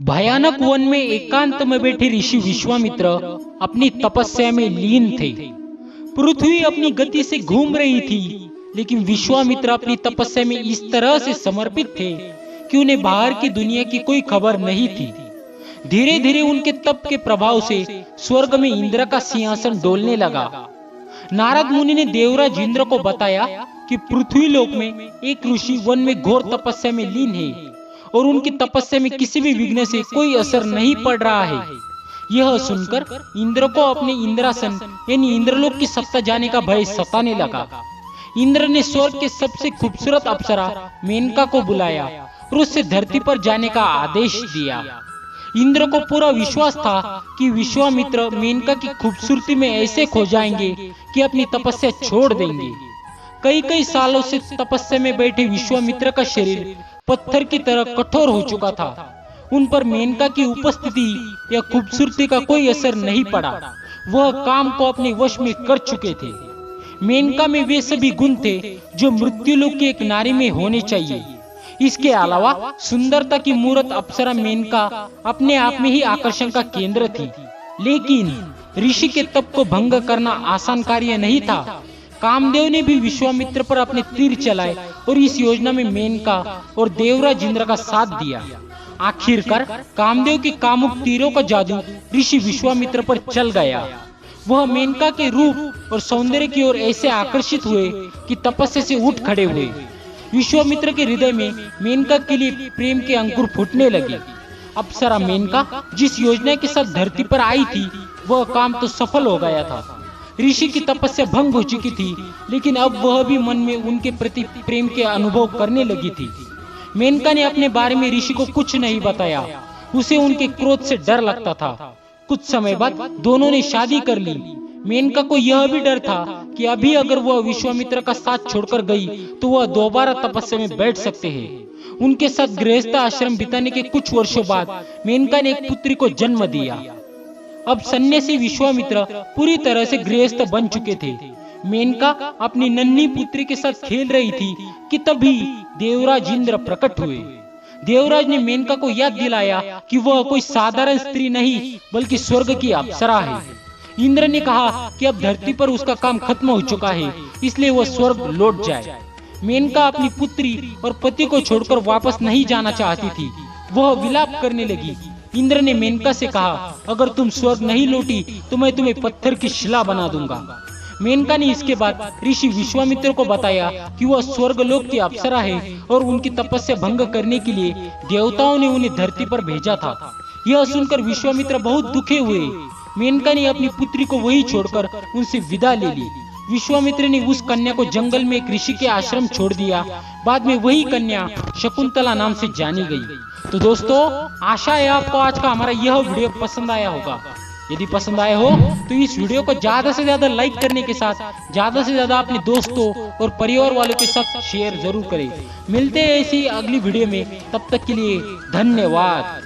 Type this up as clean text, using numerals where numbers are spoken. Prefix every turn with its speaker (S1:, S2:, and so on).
S1: भयानक वन में एकांत में बैठे ऋषि विश्वामित्र अपनी तपस्या में लीन थे। पृथ्वी अपनी गति से घूम रही थी, लेकिन विश्वामित्र अपनी तपस्या में इस तरह से समर्पित थे कि उन्हें बाहर की दुनिया की कोई खबर नहीं थी। धीरे धीरे उनके तप के प्रभाव से स्वर्ग में इंद्र का सिंहासन डोलने लगा। नारद मुनि ने देवराज इंद्र को बताया कि पृथ्वी लोक में एक ऋषि वन में घोर तपस्या में लीन है और उनकी तपस्या में किसी भी विघ्न से कोई असर नहीं पड़ रहा है। यह सुनकर इंद्र को अपने इंद्रासन यानी इंद्रलोक की सत्ता जाने का भय सताने लगा। इंद्र ने स्वर्ग के सबसे खूबसूरत अप्सरा मेनका को बुलाया और उससे धरती पर जाने का आदेश दिया। इंद्र को पूरा विश्वास था कि विश्वामित्र मेनका की खूबसूरती में ऐसे खो जाएंगे कि अपनी तपस्या छोड़ देंगे। कई सालों से तपस्या में बैठे विश्वामित्र का शरीर पत्थर की तरह कठोर हो चुका था। उन पर मेनका की उपस्थिति या खूबसूरती का कोई असर नहीं पड़ा। वह काम को अपने वश में कर चुके थे। मेनका में वे सभी गुण थे जो मृत्युलोक की एक नारी में होने चाहिए। इसके अलावा सुंदरता की मूर्त अप्सरा मेनका अपने आप में ही आकर्षण का केंद्र थी। लेकिन ऋषि के तप को भंग करना आसान कार्य नहीं था। कामदेव ने भी विश्वामित्र पर अपने तीर चलाए और इस योजना में मेनका और देवराज इंद्र का साथ दिया। आखिरकार कामदेव के कामुक तीरों का जादू ऋषि विश्वामित्र पर चल गया। वह मेनका के रूप और सौंदर्य की ओर ऐसे आकर्षित हुए कि तपस्या से उठ खड़े हुए। विश्वामित्र के हृदय में मेनका के लिए प्रेम के अंकुर फूटने लगे। अप्सरा मेनका जिस योजना के साथ धरती पर आई थी, वह काम तो सफल हो गया था। ऋषि की तपस्या भंग हो चुकी थी, लेकिन अब वह भी मन में उनके प्रति प्रेम के अनुभव करने लगी थी। मेनका ने अपने बारे में ऋषि को कुछ नहीं बताया। उसे उनके क्रोध से डर लगता था। कुछ समय बाद दोनों ने शादी कर ली। मेनका को यह भी डर था कि अभी अगर वह विश्वामित्र का साथ छोड़कर गई तो वह दोबारा तपस्या में बैठ सकते हैं। उनके साथ गृहस्थ आश्रम बिताने के कुछ वर्षों बाद मेनका ने एक पुत्री को जन्म दिया। अब सन्यासी विश्वामित्र पूरी तरह से गृहस्थ बन चुके थे। मेनका अपनी नन्ही पुत्री के साथ खेल रही थी कि तभी देवराज इंद्र प्रकट हुए। देवराज ने मेनका को याद दिलाया कि वह कोई साधारण स्त्री नहीं बल्कि स्वर्ग की अप्सरा है। इंद्र ने कहा कि अब धरती पर उसका काम खत्म हो चुका है, इसलिए वह स्वर्ग लौट जाए। मेनका अपनी पुत्री और पति को छोड़कर वापस नहीं जाना चाहती थी। वह विलाप करने लगी। इंद्र ने मेनका से कहा, अगर तुम स्वर्ग नहीं लौटी तो मैं तुम्हें पत्थर की शिला बना दूंगा। मेनका ने इसके बाद ऋषि विश्वामित्र को बताया कि वह स्वर्गलोक की अप्सरा है और उनकी तपस्या भंग करने के लिए देवताओं ने उन्हें धरती पर भेजा था। यह सुनकर विश्वामित्र बहुत दुखे हुए। मेनका ने अपनी पुत्री को वही छोड़कर उनसे विदा ले ली। विश्वामित्र ने उस कन्या को जंगल में एक ऋषि के आश्रम छोड़ दिया। बाद में वही कन्या शकुंतला नाम से जानी गई। तो दोस्तों, आशा है आपको आज का हमारा यह वीडियो पसंद आया होगा। यदि पसंद आया हो तो इस वीडियो को ज्यादा से ज्यादा लाइक करने के साथ ज्यादा से ज्यादा अपने दोस्तों और परिवार वालों के साथ शेयर जरूर करें। मिलते हैं ऐसी अगली वीडियो में, तब तक के लिए धन्यवाद।